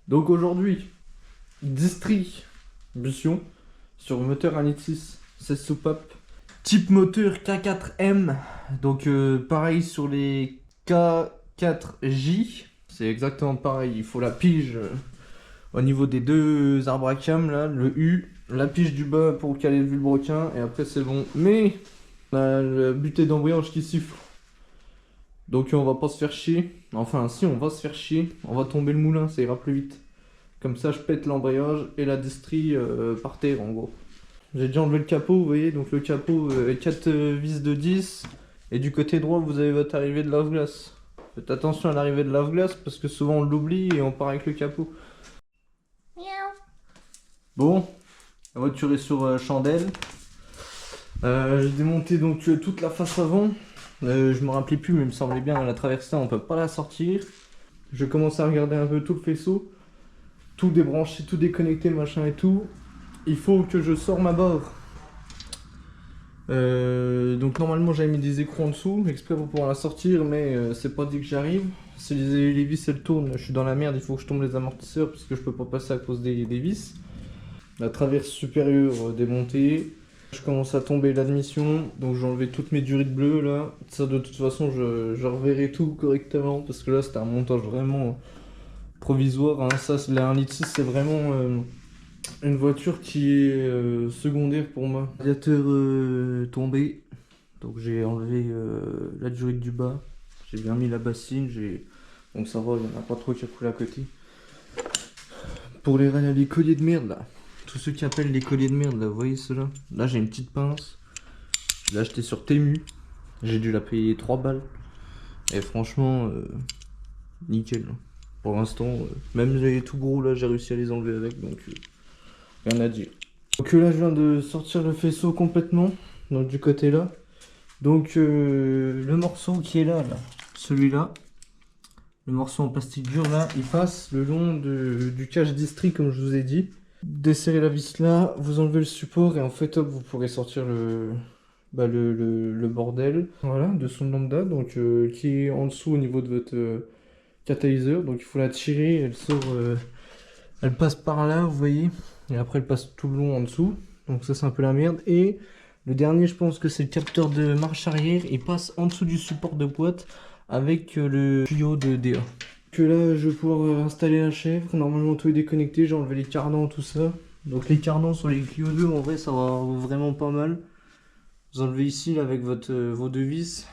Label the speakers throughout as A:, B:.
A: Donc aujourd'hui, distribution sur moteur 1.6 16 soupapes. Type moteur K4M. Donc pareil sur les K4J. C'est exactement pareil. Il faut la pige au niveau des deux arbres à cam là, le U, la pige du bas pour caler le vilebrequin et après c'est bon. Mais on a le buté d'embrayage qui siffle. Donc on va pas se faire chier. Enfin si, on va se faire chier. On va tomber le moulin, ça ira plus vite. Comme ça je pète l'embrayage et la distrie par terre en gros. J'ai déjà enlevé le capot, vous voyez, donc le capot 4 vis de 10. Et du côté droit vous avez votre arrivée de lave-glace. Faites attention à l'arrivée de lave-glace parce que souvent on l'oublie et on part avec le capot. Bon, la voiture est sur chandelle. J'ai démonté donc toute la face avant. Je me rappelais plus, mais il me semblait bien la traversée, on peut pas la sortir. Je commence à regarder un peu tout le faisceau, tout débrancher, tout déconnecter, machin et tout. Il faut que je sors ma barre. Donc normalement j'avais mis des écrous en dessous, exprès pour pouvoir la sortir, mais c'est pas dit que j'arrive. Si les vis elles tournent, je suis dans la merde, il faut que je tombe les amortisseurs parce que je peux pas passer à cause des vis. La traverse supérieure démontée. Je commence à tomber l'admission, donc j'ai enlevé toutes mes durites bleues là. Ça de toute façon je reverrai tout correctement parce que là c'était un montage vraiment provisoire. Hein. Ça, la 1.6 c'est vraiment une voiture qui est secondaire pour moi. Radiateur tombé, donc j'ai enlevé la durite du bas. J'ai bien mis la bassine, donc ça va, il n'y en a pas trop qui a coulé à côté. Pour les colliers de merde là. Tous ceux qui appellent les colliers de merde là, vous voyez ceux-là? Là j'ai une petite pince. Je l'ai acheté sur Temu. J'ai dû la payer 3 balles. Et franchement, nickel. Pour l'instant, même les tout gros là, j'ai réussi à les enlever avec, donc rien à dire. Donc là je viens de sortir le faisceau complètement, donc du côté là. Donc le morceau qui est là, celui-là, le morceau en plastique dur là, il passe le long du cache distri comme je vous ai dit. Desserrez la vis là, vous enlevez le support et en fait hop, vous pourrez sortir le bordel, voilà, de son lambda, donc qui est en dessous au niveau de votre catalyseur. Donc il faut la tirer, elle sort, elle passe par là, vous voyez, et après elle passe tout le long en dessous. Donc ça c'est un peu la merde. Et le dernier, je pense que c'est le capteur de marche arrière, il passe en dessous du support de boîte avec le tuyau de DA. Que là je vais pouvoir installer la chèvre. Normalement tout est déconnecté, j'ai enlevé les cardans, tout ça. Donc les cardans sur les Clio 2 en vrai ça va vraiment pas mal. Vous enlevez ici là, avec vos deux vis.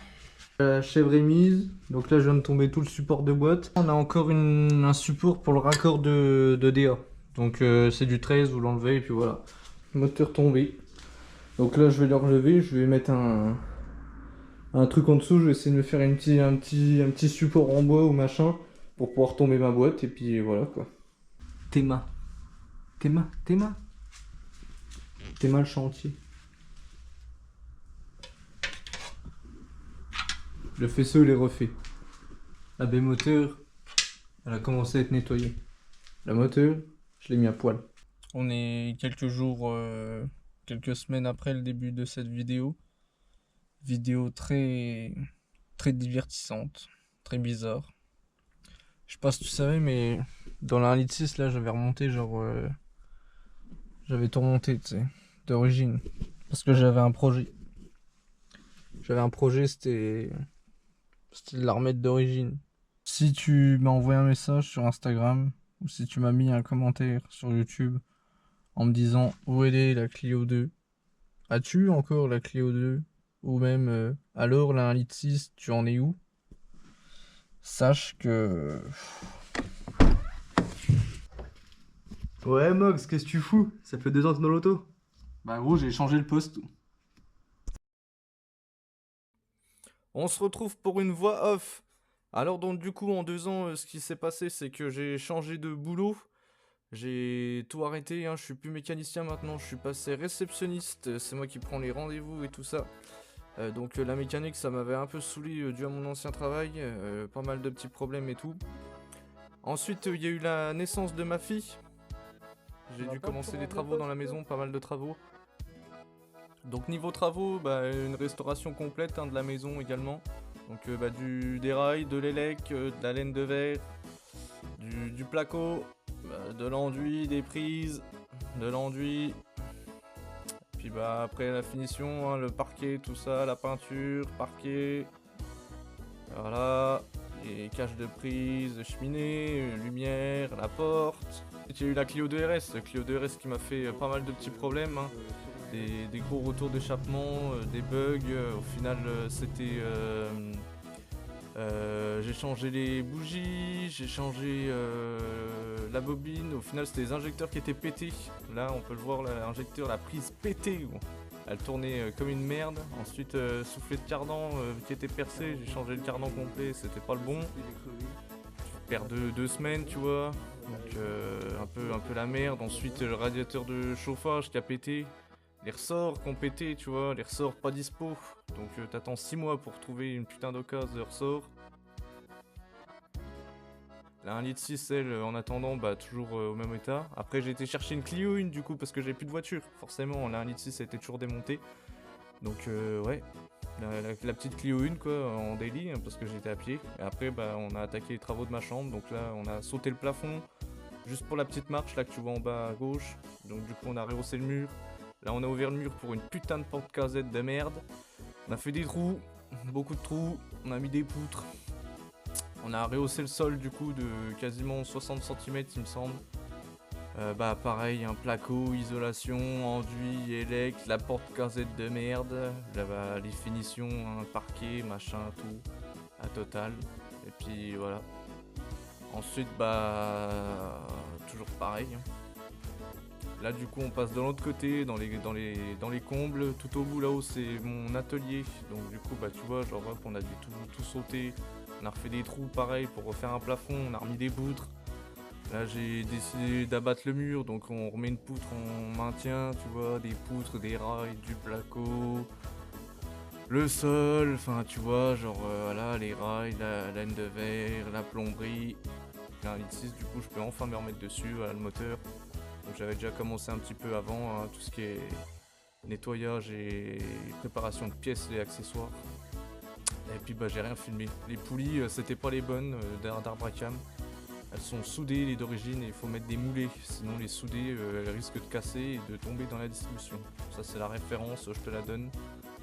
A: La chèvre est mise, donc là je viens de tomber tout le support de boîte. On a encore un support pour le raccord de DA. Donc c'est du 13, vous l'enlevez et puis voilà. Moteur tombé. Donc là je vais le relever, je vais mettre un truc en dessous, je vais essayer de me faire un petit support en bois ou machin pour pouvoir tomber ma boîte et puis voilà quoi. Théma le chantier. Le faisceau il est refait. La baie moteur, elle a commencé à être nettoyée. La moteur, je l'ai mis à poil. On est quelques jours, quelques semaines après le début de cette vidéo. Vidéo très divertissante, très bizarre. Je sais pas si tu savais, mais dans la 1.6 là, j'avais remonté genre, j'avais tout remonté, tu sais, d'origine, parce que j'avais un projet. C'était de la remettre d'origine. Si tu m'as envoyé un message sur Instagram ou si tu m'as mis un commentaire sur YouTube en me disant où elle est la Clio 2, as-tu encore la Clio 2 ou même alors la 1.6 tu en es où? Sache que...
B: Ouais, Mox, qu'est-ce que tu fous? Ça fait 2 ans que t'es dans l'auto.
A: Bah gros, j'ai changé le poste. On se retrouve pour une voix off. Alors donc du coup en 2 ans, ce qui s'est passé c'est que j'ai changé de boulot. J'ai tout arrêté, hein. Je suis plus mécanicien maintenant, je suis passé réceptionniste. C'est moi qui prends les rendez-vous et tout ça. Donc la mécanique ça m'avait un peu saoulé dû à mon ancien travail. Pas mal de petits problèmes et tout. Ensuite il y a eu la naissance de ma fille. J'ai dû commencer des travaux dans la maison, pas mal de travaux. Donc niveau travaux, bah, une restauration complète hein, de la maison également. Donc des rails, de l'élec, de la laine de verre, du placo, de l'enduit, des prises, de l'enduit. Puis bah après la finition, hein, le parquet, tout ça, la peinture, parquet. Voilà, les caches de prise, de cheminée, lumière, la porte. J'ai eu la Clio 2RS, Clio 2RS qui m'a fait pas mal de petits problèmes, hein. Des gros retours d'échappement, des bugs. Au final, c'était... j'ai changé les bougies, j'ai changé la bobine. Au final, c'était les injecteurs qui étaient pétés. Là, on peut le voir, l'injecteur, la prise pétée. Bon. Elle tournait comme une merde. Ensuite, soufflet de cardan qui était percé. J'ai changé le cardan complet, c'était pas le bon. Je perds 2 semaines, tu vois. Donc, un peu la merde. Ensuite, le radiateur de chauffage qui a pété. Les ressorts qui ont pété, tu vois. Les ressorts pas dispo. Donc, t'attends 6 mois pour trouver une putain d'occasion de ressort. La 1,6 litre, elle, en attendant, bah toujours au même état. Après, j'ai été chercher une Clio 1 du coup, parce que j'ai plus de voiture. Forcément, la 1,6 litre était toujours démontée. Donc, ouais. La petite Clio 1 quoi, en daily, hein, parce que j'étais à pied. Et après, bah, on a attaqué les travaux de ma chambre. Donc là, on a sauté le plafond. Juste pour la petite marche, là, que tu vois en bas à gauche. Donc, du coup, on a rehaussé le mur. Là, on a ouvert le mur pour une putain de porte casette de merde. On a fait des trous. Beaucoup de trous. On a mis des poutres. On a rehaussé le sol du coup de quasiment 60 cm il me semble. Bah pareil, un placo, isolation, enduit, élec, la porte casette de merde. Là bah, les finitions, un parquet, machin, tout. À total. Et puis voilà. Ensuite bah toujours pareil. Là du coup on passe de l'autre côté, dans les combles. Tout au bout là-haut c'est mon atelier. Donc du coup bah tu vois genre hop on a dû tout sauter. On a refait des trous pareil pour refaire un plafond, on a remis des poutres. Là j'ai décidé d'abattre le mur, donc on remet une poutre en maintien, tu vois, des poutres, des rails, du placo, le sol, enfin tu vois, genre voilà, les rails, la laine de verre, la plomberie. J'ai un 1,6 litre, du coup je peux enfin me remettre dessus, voilà, le moteur. Donc j'avais déjà commencé un petit peu avant, hein, tout ce qui est nettoyage et préparation de pièces et accessoires. Et puis bah j'ai rien filmé. Les poulies c'était pas les bonnes d'Arbracam. Elles sont soudées les d'origine et il faut mettre des moulets. Sinon les soudées elles risquent de casser et de tomber dans la distribution. Ça c'est la référence, je te la donne.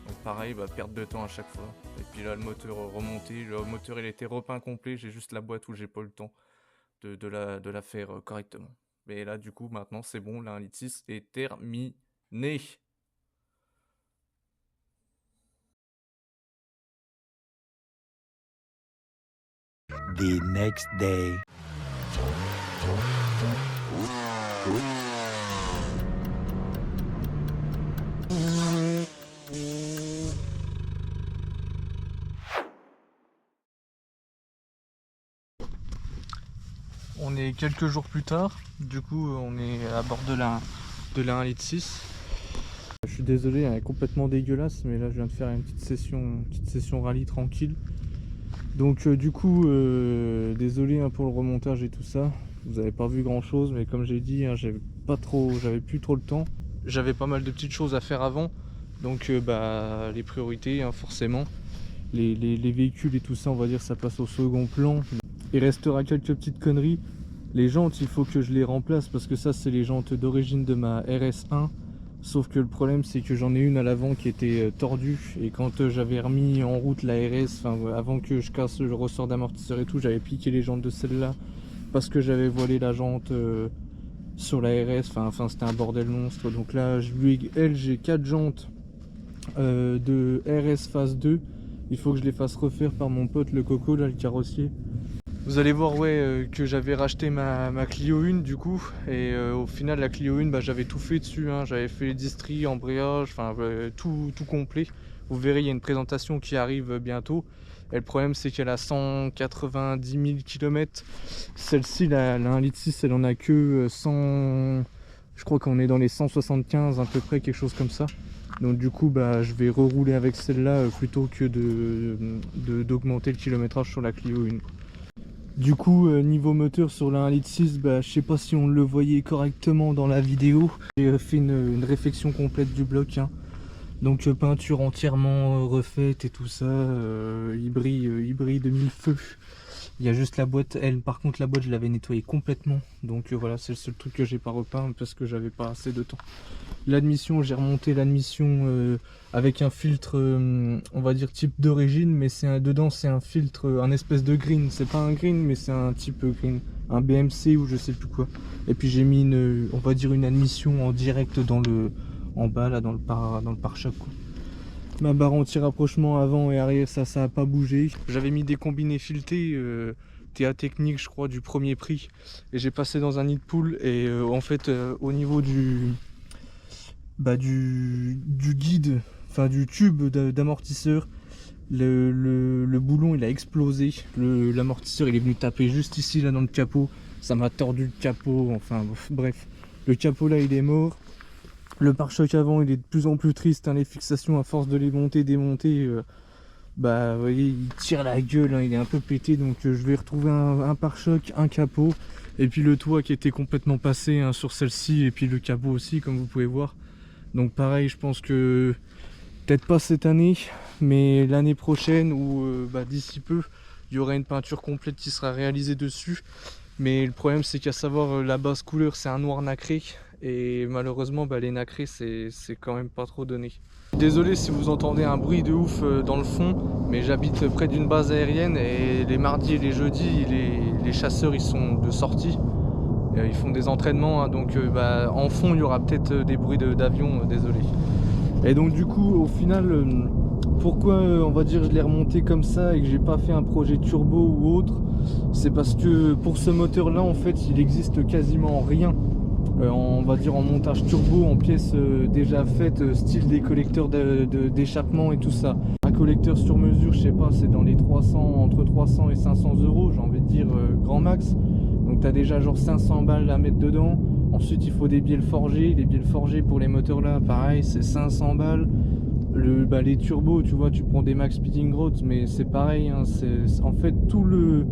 A: Donc pareil, bah perte de temps à chaque fois. Et puis là le moteur remonté, le moteur il était repeint complet, j'ai juste la boîte où j'ai pas eu le temps de la faire correctement. Mais là du coup maintenant c'est bon, la 1,6 litre est terminé.
C: The next day.
A: On est quelques jours plus tard, du coup on est à bord de la 1,6 litre. Je suis désolé, elle est complètement dégueulasse, mais là je viens de faire une petite session rallye tranquille. Donc du coup, désolé hein, pour le remontage et tout ça. Vous avez pas vu grand chose, mais comme j'ai dit, hein, j'avais plus trop le temps. J'avais pas mal de petites choses à faire avant, donc bah les priorités hein, forcément. Les véhicules et tout ça, on va dire, ça passe au second plan. Il restera quelques petites conneries. Les jantes, il faut que je les remplace parce que ça, c'est les jantes d'origine de ma RS1. Sauf que le problème, c'est que j'en ai une à l'avant qui était tordue. Et quand j'avais remis en route la RS, avant que je casse le ressort d'amortisseur et tout, j'avais piqué les jantes de celle-là parce que j'avais voilé la jante sur la RS. Enfin, c'était un bordel monstre. Donc là, j'ai 4 jantes de RS phase 2. Il faut que je les fasse refaire par mon pote le Coco, là, le carrossier. Vous allez voir ouais, que j'avais racheté ma Clio 1 du coup. Et au final la Clio 1 bah, j'avais tout fait dessus, hein. J'avais fait les distries, embrayage, enfin tout complet. Vous verrez il y a une présentation qui arrive bientôt. Et le problème c'est qu'elle a 190 000 km. Celle-ci la 1,6 litre elle en a que 100. Je crois qu'on est dans les 175 à peu près, quelque chose comme ça. Donc du coup bah, je vais rerouler avec celle-là plutôt que d'augmenter le kilométrage sur la Clio 1. Du coup niveau moteur sur la 1,6 litre, bah, je sais pas si on le voyait correctement dans la vidéo. J'ai fait une réfection complète du bloc, hein. Donc peinture entièrement refaite et tout ça, hybride 1000 feux. Il y a juste la boîte, elle par contre la boîte je l'avais nettoyée complètement. Donc voilà, c'est le seul truc que j'ai pas repeint parce que j'avais pas assez de temps. L'admission, j'ai remonté l'admission avec un filtre, on va dire type d'origine, mais dedans c'est un filtre, un espèce de green. C'est pas un green, mais c'est un type green, un BMC ou je sais plus quoi. Et puis j'ai mis on va dire une admission en direct en bas là dans le pare-choc quoi. Ma barre anti-rapprochement avant et arrière, ça a pas bougé. J'avais mis des combinés filetés TA Technique, je crois, du premier prix. Et j'ai passé dans un nid de poule. Et en fait, au niveau du guide, enfin du tube d'amortisseur, le boulon il a explosé. L'amortisseur il est venu taper juste ici, là dans le capot. Ça m'a tordu le capot. Enfin bref, le capot là il est mort. Le pare-choc avant il est de plus en plus triste, hein, les fixations à force de les monter, démonter, vous voyez, il tire la gueule, hein, il est un peu pété, donc je vais retrouver un pare-choc, un capot, et puis le toit qui était complètement passé hein, sur celle-ci, et puis le capot aussi comme vous pouvez voir. Donc pareil, je pense que peut-être pas cette année, mais l'année prochaine ou d'ici peu, il y aura une peinture complète qui sera réalisée dessus. Mais le problème c'est qu'à savoir la base couleur c'est un noir nacré. Et malheureusement les nacrés c'est quand même pas trop donné. Désolé si vous entendez un bruit de ouf dans le fond, mais j'habite près d'une base aérienne et les mardis et les jeudis les chasseurs ils sont de sortie. Ils font des entraînements hein, donc en fond il y aura peut-être des bruits d'avion, désolé. Et donc du coup au final pourquoi on va dire je l'ai remonté comme ça et que j'ai pas fait un projet turbo ou autre, c'est parce que pour ce moteur là en fait il existe quasiment rien. On va dire en montage turbo, en pièces déjà faites, style des collecteurs d'échappement et tout ça. Un collecteur sur mesure, je sais pas, c'est dans les 300, entre 300 et 500 euros, j'ai envie de dire grand max. Donc tu as déjà genre 500 balles à mettre dedans. Ensuite il faut des bielles forgées, les bielles forgées pour les moteurs là, pareil, c'est 500 balles. Les turbos, tu vois, tu prends des Max Speeding Roads, mais c'est pareil, hein, c'est en fait tout le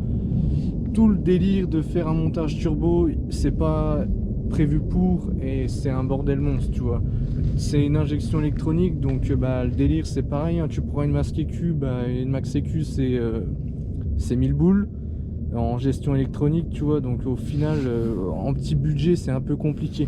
A: délire de faire un montage turbo, c'est pas prévu pour et c'est un bordel monstre, tu vois. C'est une injection électronique, donc le délire c'est pareil, hein, tu prends une Max EQ, une Max EQ c'est 1000 boules en gestion électronique, tu vois, donc au final en petit budget c'est un peu compliqué.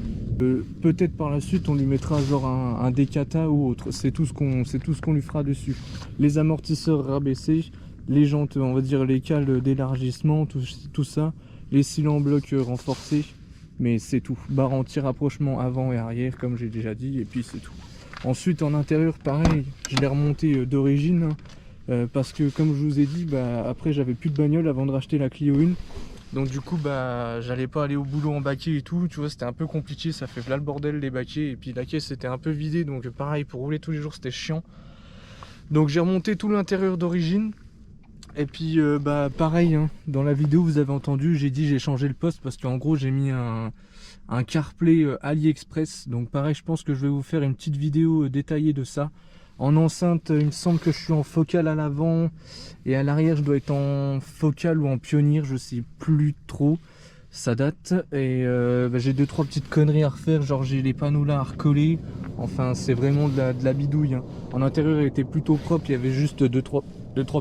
A: Peut-être par la suite on lui mettra genre un Decata ou autre, c'est tout ce qu'on lui fera dessus. Les amortisseurs rabaissés, les jantes, on va dire les cales d'élargissement, tout ça, les cylindres en bloc renforcés, mais c'est tout. Barre anti-rapprochement avant et arrière comme j'ai déjà dit, et puis c'est tout. Ensuite en intérieur pareil, je l'ai remonté d'origine hein, parce que comme je vous ai dit, après j'avais plus de bagnole avant de racheter la Clio 1. Donc du coup j'allais pas aller au boulot en baquet et tout, tu vois, c'était un peu compliqué, ça fait là le bordel les baquets, et puis la caisse était un peu vidée, donc pareil pour rouler tous les jours c'était chiant. Donc j'ai remonté tout l'intérieur d'origine. Et puis pareil hein, dans la vidéo vous avez entendu, j'ai dit j'ai changé le poste parce qu'en gros j'ai mis un CarPlay AliExpress. Donc pareil, je pense que je vais vous faire une petite vidéo détaillée de ça. En enceinte il me semble que je suis en focale à l'avant et à l'arrière je dois être en focale ou en pionnier, je sais plus trop, ça date. Et j'ai 2-3 petites conneries à refaire, genre j'ai les panneaux là à recoller. Enfin c'est vraiment de la bidouille hein. En intérieur il était plutôt propre, il y avait juste 2-3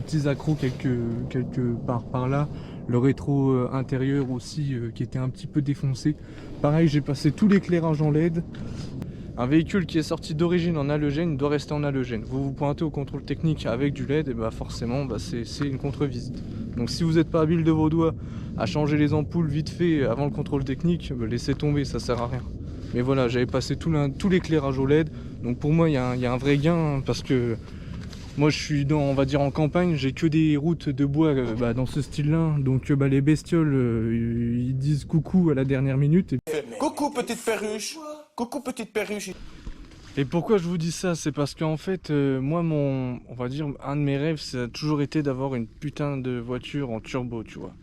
A: petits accros quelque part par là. Le rétro intérieur aussi qui était un petit peu défoncé. Pareil j'ai passé tout l'éclairage en LED. Un véhicule qui est sorti d'origine en halogène doit rester en halogène. Vous vous pointez au contrôle technique avec du LED, et forcément c'est une contre-visite. Donc si vous n'êtes pas habile de vos doigts à changer les ampoules vite fait avant le contrôle technique, laissez tomber, ça sert à rien. Mais voilà, j'avais passé tout l'éclairage au LED. Donc pour moi il y a un vrai gain hein, parce que moi je suis on va dire en campagne, j'ai que des routes de bois dans ce style là. Donc les bestioles ils disent coucou à la dernière minute.
C: Coucou petite perruche. Coucou petite perruche.
A: Et pourquoi je vous dis ça, c'est parce qu'en fait moi on va dire un de mes rêves ça a toujours été d'avoir une putain de voiture en turbo, tu vois.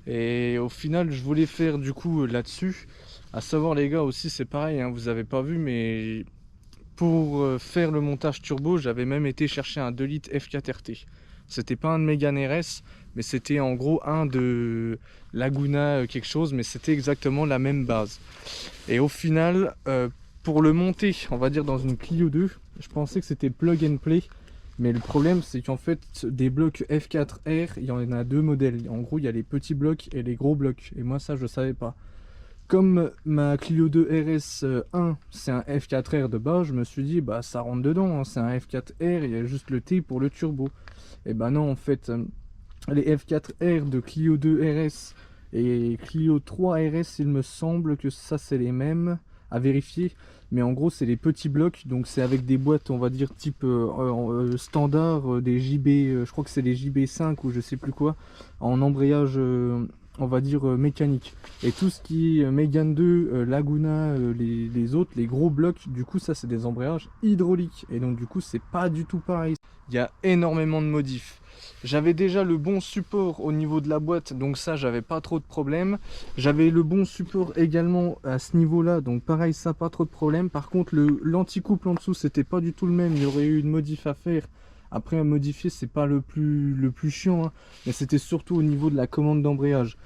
A: Et au final je voulais faire du coup là-dessus, à savoir les gars aussi c'est pareil hein, vous avez pas vu mais pour faire le montage turbo j'avais même été chercher un 2 litres F4 RT. C'était pas un de Mégane RS mais c'était en gros un de Laguna quelque chose, mais c'était exactement la même base. Et au final pour le monter on va dire dans une Clio 2, je pensais que c'était plug and play, Mais le problème, c'est qu'en fait, des blocs F4R, il y en a 2 modèles. En gros, il y a les petits blocs et les gros blocs. Et moi, ça, je savais pas. Comme ma Clio 2 RS1, c'est un F4R de base, je me suis dit, bah ça rentre dedans, hein, c'est un F4R, il y a juste le T pour le turbo. Et bah non, en fait, les F4R de Clio 2 RS et Clio 3 RS, il me semble que ça c'est les mêmes, à vérifier. Mais en gros, c'est les petits blocs, donc c'est avec des boîtes, on va dire, type standard, des JB, je crois que c'est les JB5 ou je sais plus quoi, en embrayage... on va dire mécanique, et tout ce qui est Mégane 2, Laguna, les autres, les gros blocs, du coup ça c'est des embrayages hydrauliques, et donc du coup c'est pas du tout pareil. Il y a énormément de modifs. J'avais déjà le bon support au niveau de la boîte, donc ça j'avais pas trop de problème. J'avais le bon support également à ce niveau là, donc pareil, ça pas trop de problème. Par contre l'anticouple en dessous c'était pas du tout le même, il y aurait eu une modif à faire. Après, à modifier, c'est pas le plus chiant, hein, mais c'était surtout au niveau de la commande d'embrayage.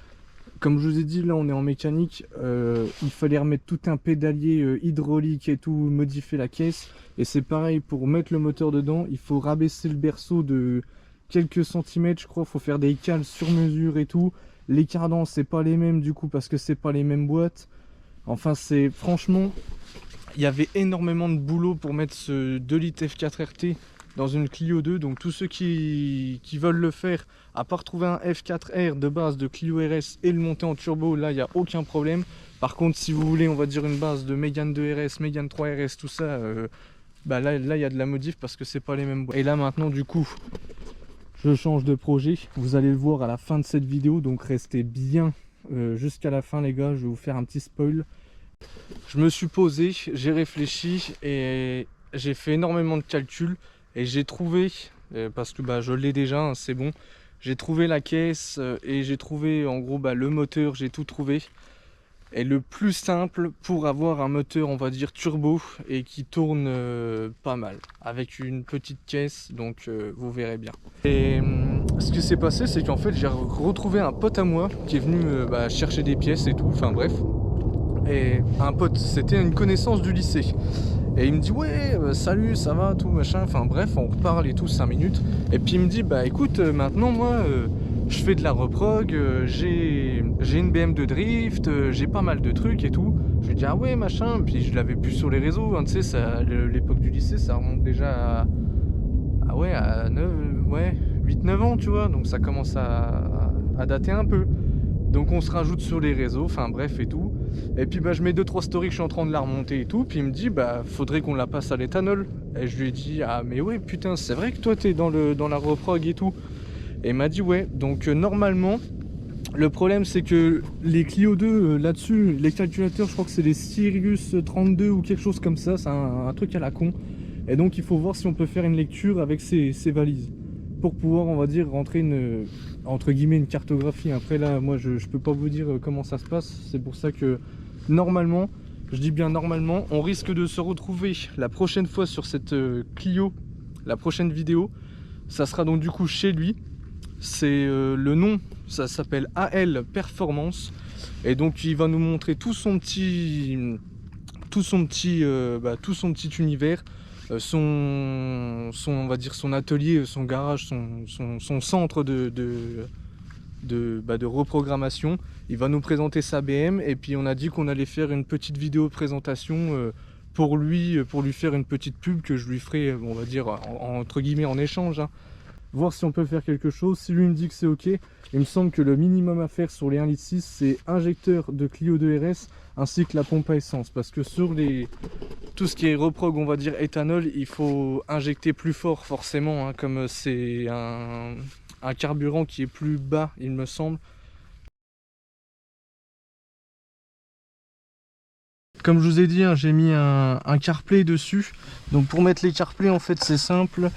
A: Comme je vous ai dit, là on est en mécanique, il fallait remettre tout un pédalier hydraulique et tout, modifier la caisse. Et c'est pareil, pour mettre le moteur dedans, il faut rabaisser le berceau de quelques centimètres, je crois, il faut faire des cales sur mesure et tout. Les cardans, c'est pas les mêmes du coup, parce que c'est pas les mêmes boîtes. Enfin, c'est franchement, il y avait énormément de boulot pour mettre ce 2 litres F4 RT dans une Clio 2, donc tous ceux qui veulent le faire, à part trouver un F4R de base de Clio RS et le monter en turbo, là il n'y a aucun problème. Par contre, si vous voulez, on va dire une base de Mégane 2 RS, Mégane 3 RS, tout ça, bah là il y a de la modif parce que c'est pas les mêmes boîtes. Et là maintenant du coup, je change de projet, vous allez le voir à la fin de cette vidéo, donc restez bien jusqu'à la fin les gars, je vais vous faire un petit spoil. Je me suis posé, j'ai réfléchi et j'ai fait énormément de calculs. Et j'ai trouvé, parce que bah, je l'ai déjà, hein, c'est bon, j'ai trouvé la caisse et j'ai trouvé en gros bah, le moteur, j'ai tout trouvé. Et le plus simple pour avoir un moteur, on va dire turbo, et qui tourne pas mal, avec une petite caisse, donc vous verrez bien. Et ce qui s'est passé, c'est qu'en fait j'ai retrouvé un pote à moi qui est venu bah, chercher des pièces et tout, enfin bref. Et un pote, c'était une connaissance du lycée. Et il me dit ouais salut, ça va, tout machin, enfin bref, on reparle et tout 5 minutes. Et puis il me dit bah écoute, maintenant moi je fais de la reprog, j'ai une BM de drift, j'ai pas mal de trucs et tout. Je lui dis ah ouais machin, puis je l'avais plus sur les réseaux, hein, tu sais, l'époque du lycée ça remonte déjà à ouais, à 8-9 ans tu vois, donc ça commence à dater un peu. Donc on se rajoute sur les réseaux, enfin bref et tout. Et puis bah je mets 2-3 stories que je suis en train de la remonter et tout. Puis il me dit bah faudrait qu'on la passe à l'éthanol. Et je lui ai dit ah mais ouais putain c'est vrai que toi t'es dans la reprog et tout. Et il m'a dit ouais, donc normalement le problème c'est que les Clio 2 là-dessus, les calculateurs je crois que c'est les Sirius 32 ou quelque chose comme ça, c'est un truc à la con. Et donc il faut voir si on peut faire une lecture avec ces valises. Pour pouvoir on va dire rentrer entre guillemets une cartographie. Après là moi je peux pas vous dire comment ça se passe, c'est pour ça que normalement, je dis bien normalement, on risque de se retrouver la prochaine fois sur cette Clio, la prochaine vidéo, ça sera donc du coup chez lui. C'est le nom, ça s'appelle AL Performance, et donc il va nous montrer tout son petit univers. On va dire son atelier, son garage, son centre de reprogrammation. Il va nous présenter sa BM et puis on a dit qu'on allait faire une petite vidéo présentation pour lui faire une petite pub que je lui ferai, on va dire entre guillemets en échange, hein. Voir si on peut faire quelque chose. Si lui me dit que c'est ok, il me semble que le minimum à faire sur les 1,6 litre c'est injecteur de Clio 2 RS ainsi que la pompe à essence, parce que sur tout ce qui est reprog on va dire éthanol, il faut injecter plus fort forcément, hein, comme c'est un carburant qui est plus bas il me semble. Comme je vous ai dit, hein, j'ai mis un CarPlay dessus. Donc pour mettre les CarPlay, en fait, c'est simple.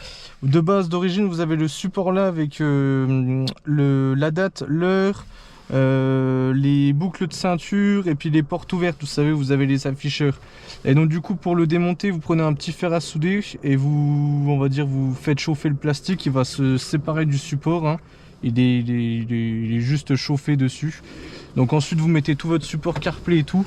A: De base, d'origine, vous avez le support là avec la date, l'heure, les boucles de ceinture et puis les portes ouvertes. Vous savez, vous avez les afficheurs. Et donc du coup, pour le démonter, vous prenez un petit fer à souder et on va dire, vous faites chauffer le plastique. Il va se séparer du support, hein. Il est juste chauffé dessus. Donc ensuite, vous mettez tout votre support CarPlay et tout.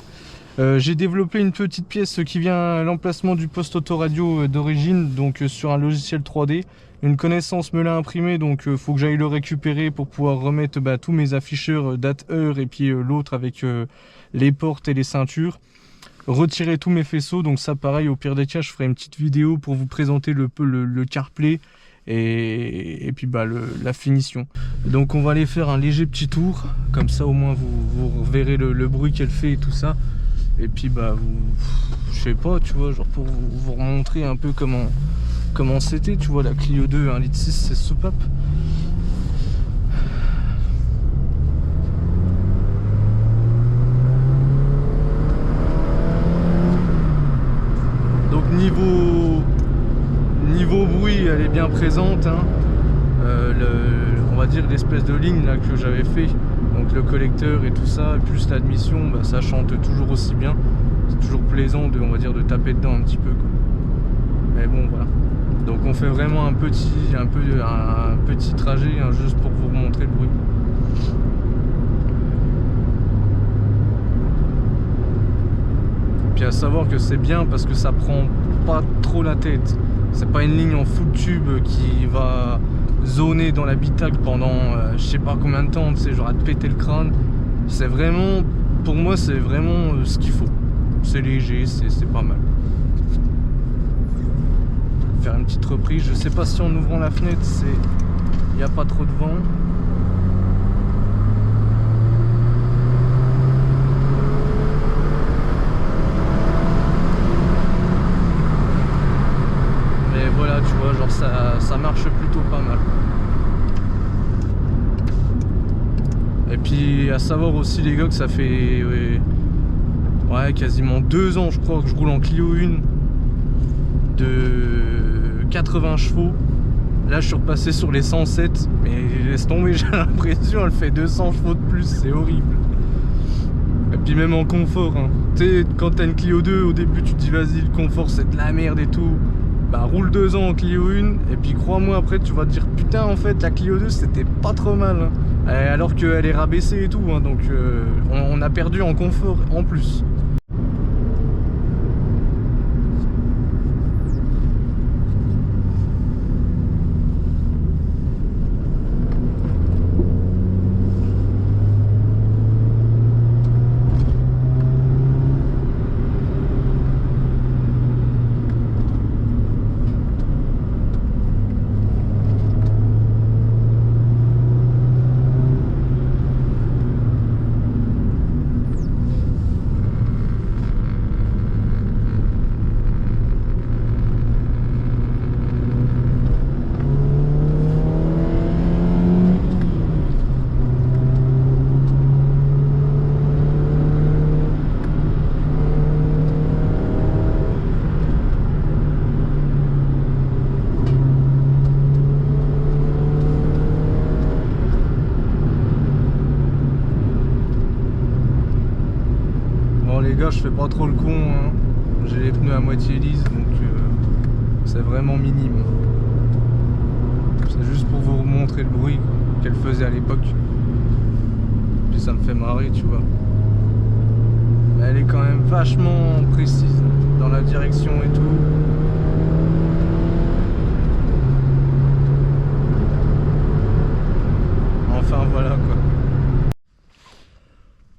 A: J'ai développé une petite pièce qui vient à l'emplacement du poste autoradio d'origine, donc sur un logiciel 3D. Une connaissance me l'a imprimé, donc faut que j'aille le récupérer pour pouvoir remettre tous mes afficheurs date, heure, et puis l'autre avec les portes et les ceintures. Retirer tous mes faisceaux, donc ça pareil, au pire des cas je ferai une petite vidéo pour vous présenter le CarPlay et puis la finition. Donc on va aller faire un léger petit tour, comme ça au moins vous verrez le bruit qu'elle fait et tout ça. Et puis je sais pas, tu vois, genre pour vous remontrer un peu comment c'était, tu vois, la Clio 2 1,6 litre, c'est soupape. Donc niveau bruit, elle est bien présente, hein. On va dire l'espèce de ligne là que j'avais fait, donc le collecteur et tout ça, plus l'admission, ça chante toujours aussi bien. C'est toujours plaisant on va dire de taper dedans un petit peu, quoi. Mais bon voilà. Donc on fait vraiment un petit trajet, hein, juste pour vous montrer le bruit. Puis à savoir que c'est bien parce que ça prend pas trop la tête. C'est pas une ligne en full tube qui va zoner dans l'habitacle pendant je sais pas combien de temps, tu sais, genre à te péter le crâne. C'est vraiment, pour moi c'est vraiment ce qu'il faut. C'est léger, c'est pas mal. Faire une petite reprise, je sais pas si en ouvrant la fenêtre il n'y a pas trop de vent. Mais voilà, tu vois, genre ça marche plutôt pas mal. Et puis à savoir aussi les gars que ça fait ouais, quasiment 2 ans je crois que je roule en Clio 1 de 80 chevaux. Là je suis repassé sur les 107, mais laisse tomber, j'ai l'impression elle fait 200 chevaux de plus, c'est horrible. Et puis même en confort, hein. Tu sais, quand t'as une Clio 2 au début tu te dis vas-y le confort c'est de la merde et tout. Roule 2 ans en Clio 1 et puis crois-moi après tu vas te dire putain en fait la Clio 2 c'était pas trop mal, hein. Alors qu'elle est rabaissée et tout, hein, donc on a perdu en confort en plus. Les gars, je fais pas trop le con, hein. J'ai les pneus à moitié lisses, donc c'est vraiment minime. C'est juste pour vous montrer le bruit qu'elle faisait à l'époque. Puis ça me fait marrer, tu vois. Mais elle est quand même vachement précise dans la direction et tout. Enfin voilà quoi.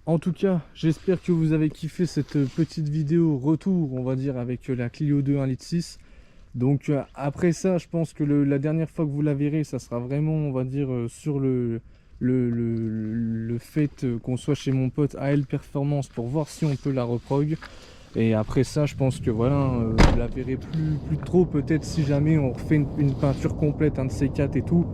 A: En tout cas, j'espère que vous avez kiffé cette petite vidéo retour, on va dire, avec la Clio 2 1,6 litre. Donc après ça, je pense que la dernière fois que vous la verrez, ça sera vraiment, on va dire, sur le fait qu'on soit chez mon pote AL Performance pour voir si on peut la reprog. Et après ça, je pense que voilà, vous la verrez plus trop, peut-être si jamais on refait une peinture complète, un de ces 4 et tout.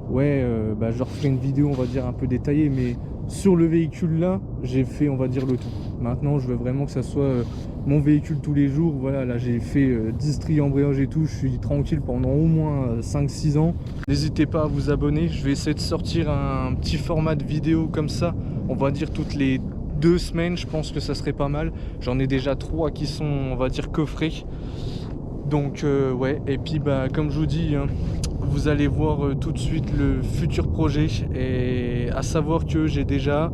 A: Ouais, je referai une vidéo, on va dire, un peu détaillée, mais sur le véhicule là, j'ai fait, on va dire, le tout. Maintenant, je veux vraiment que ça soit mon véhicule tous les jours. Voilà, là j'ai fait 10 tris embrayage et tout, je suis tranquille pendant au moins 5-6 ans. N'hésitez pas à vous abonner, je vais essayer de sortir un petit format de vidéo comme ça, on va dire toutes les 2 semaines, je pense que ça serait pas mal. J'en ai déjà 3 qui sont, on va dire, coffrés. Donc ouais, et puis comme je vous dis, hein, vous allez voir tout de suite le futur projet. Et à savoir que j'ai déjà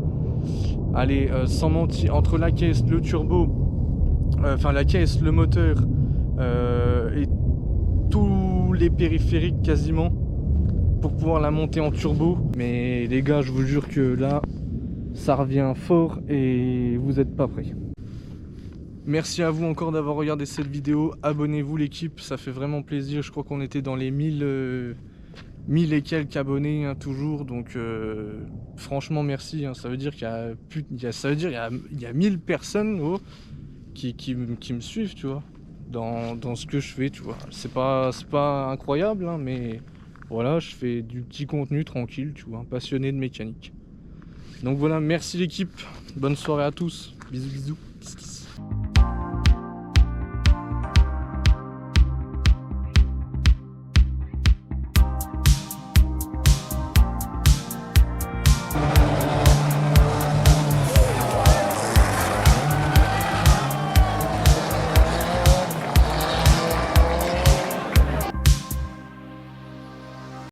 A: allez, sans mentir, entre la caisse, le turbo, enfin la caisse, le moteur et tous les périphériques quasiment pour pouvoir la monter en turbo. Mais les gars, je vous jure que là, ça revient fort et vous n'êtes pas prêts. Merci à vous encore d'avoir regardé cette vidéo. Abonnez-vous l'équipe, ça fait vraiment plaisir. Je crois qu'on était dans les 1000 et quelques abonnés hein, toujours. Donc franchement merci. Hein. Ça veut dire qu'il y a 1000 personnes qui me suivent, tu vois, dans ce que je fais, tu vois. C'est pas incroyable, hein, mais voilà, je fais du petit contenu tranquille, tu vois, passionné de mécanique. Donc voilà, merci l'équipe. Bonne soirée à tous. Bisous bisous.